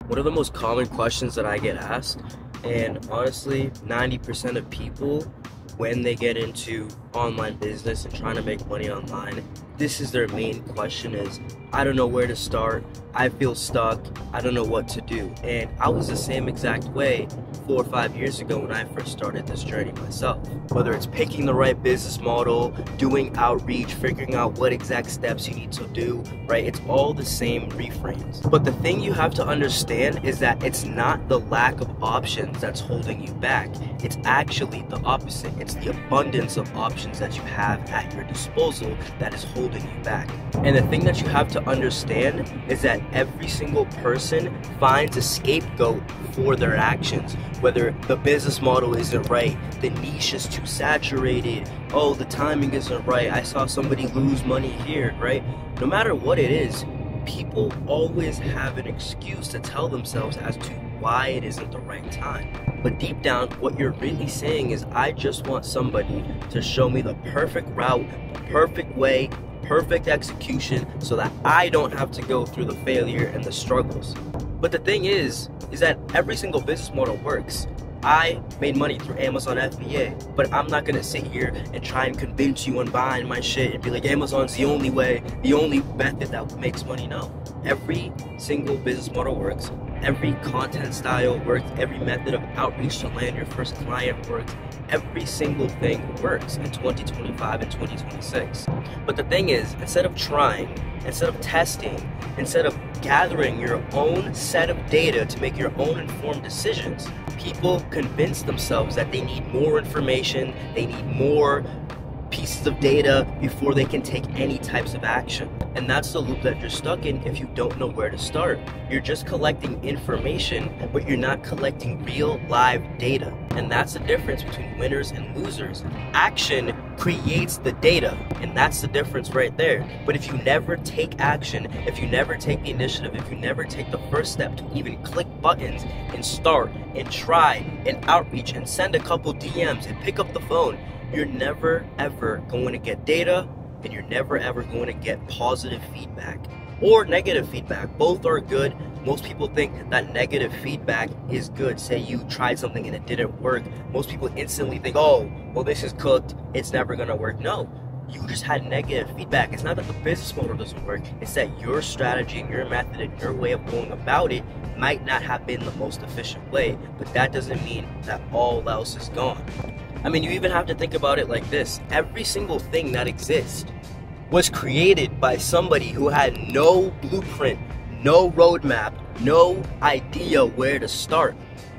One of the most common questions that I get asked, and honestly, 90% of people, when they get into online business and trying to make money online, this is their main question is, I don't know where to start, I feel stuck, I don't know what to do. And I was the same exact way 4 or 5 years ago when I first started this journey myself. Whether it's picking the right business model, doing outreach, figuring out what exact steps you need to do, right? It's all the same reframes. But the thing you have to understand is that it's not the lack of options that's holding you back. It's actually the opposite. It's the abundance of options that you have at your disposal that is holding you back. And the thing that you have to understand is that every single person finds a scapegoat for their actions. Whether the business model isn't right, the niche is too saturated, oh, the timing isn't right, I saw somebody lose money here, right? No matter what it is, people always have an excuse to tell themselves as to why it isn't the right time. But deep down, what you're really saying is, I just want somebody to show me the perfect route, the perfect way, perfect execution, so that I don't have to go through the failure and the struggles. But the thing is that every single business model works. I made money through Amazon FBA, but I'm not gonna sit here and try and convince you on buying my shit and be like, Amazon's the only way, the only method that makes money. No. Every single business model works. Every content style works. Every method of outreach to land your first client works. Every single thing works in 2025 and 2026. But the thing is, instead of trying, instead of testing, instead of gathering your own set of data to make your own informed decisions, people convince themselves that they need more information, they need more pieces of data before they can take any types of action. And that's the loop that you're stuck in if you don't know where to start. You're just collecting information, but you're not collecting real live data. And that's the difference between winners and losers. Action creates the data, and that's the difference right there. But if you never take action, if you never take the initiative, if you never take the first step to even click buttons and start and try and outreach and send a couple DMs and pick up the phone, you're never ever going to get data, and you're never ever going to get positive feedback or negative feedback. Both are good. Most people think that negative feedback is good. Say you tried something and it didn't work. Most people instantly think, oh, well, this is cooked, it's never going to work. No, you just had negative feedback. It's not that the business model doesn't work. It's that your strategy and your method and your way of going about it might not have been the most efficient way, but that doesn't mean that all else is gone. I mean, you even have to think about it like this. Every single thing that exists was created by somebody who had no blueprint, no roadmap, no idea where to start.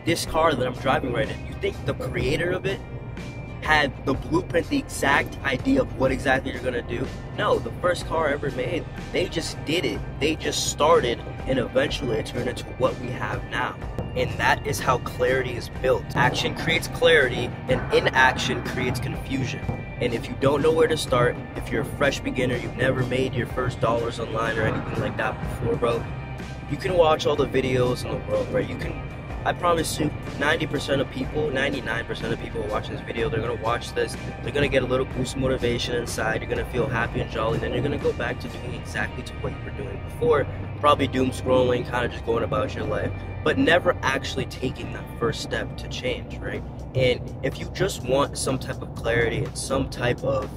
This car that I'm driving right now, you think the creator of it had the blueprint, the exact idea of what exactly you're gonna do? No, the first car ever made, they just did it. They just started, and eventually it turned into what we have now. And that is how clarity is built. Action creates clarity, and inaction creates confusion. And if you don't know where to start, if you're a fresh beginner, you've never made your first dollars online or anything like that before, bro, you can watch all the videos in the world, right? I promise you, 90% of people, 99% of people watching this video, they're gonna watch this, they're gonna get a little boost of motivation inside, you're gonna feel happy and jolly, then you're gonna go back to doing exactly to what you were doing before, probably doom scrolling, kind of just going about your life, but never actually taking that first step to change, right? And if you just want some type of clarity and some type of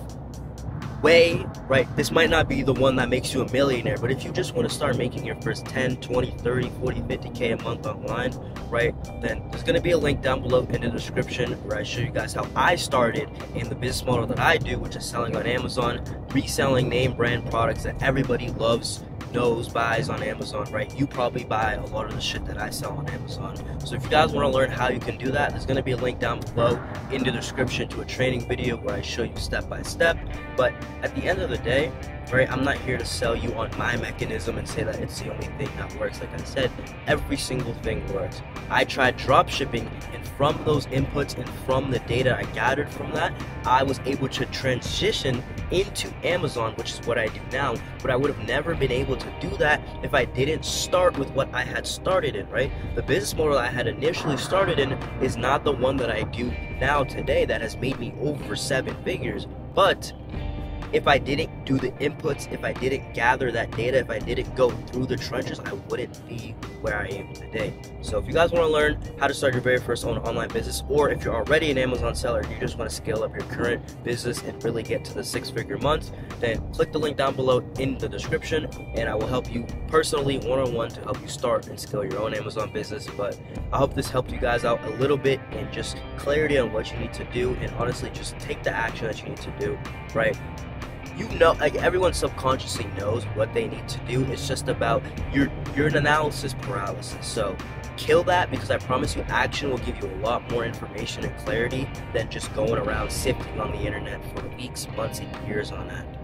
way, right, this might not be the one that makes you a millionaire, but if you just want to start making your first 10, 20, 30, 40, 50K a month online, right, then there's going to be a link down below in the description where I show you guys how I started in the business model that I do, which is selling on Amazon, reselling name brand products that everybody loves, knows, buys on Amazon, right? You probably buy a lot of the shit that I sell on Amazon. So if you guys want to learn how you can do that, there's going to be a link down below in the description to a training video where I show you step by step. But at the end of the day, right, I'm not here to sell you on my mechanism and say that it's the only thing that works. Like I said, every single thing works. I tried drop shipping, and from those inputs and from the data I gathered from that, I was able to transition into Amazon, which is what I do now. But I would have never been able to do that if I didn't start with what I had started in, right? The business model I had initially started in is not the one that I do now today that has made me over 7 figures, but if I didn't do the inputs, if I didn't gather that data, if I didn't go through the trenches, I wouldn't be where I am today. So if you guys want to learn how to start your very first own online business, or if you're already an Amazon seller and you just want to scale up your current business and really get to the 6-figure months, then click the link down below in the description and I will help you personally one-on-one to help you start and scale your own Amazon business. But I hope this helped you guys out a little bit and just clarity on what you need to do, and honestly just take the action that you need to do, right? You know, like, everyone subconsciously knows what they need to do. It's just about your analysis paralysis. So kill that, because I promise you action will give you a lot more information and clarity than just going around sifting on the internet for weeks, months, and years on end.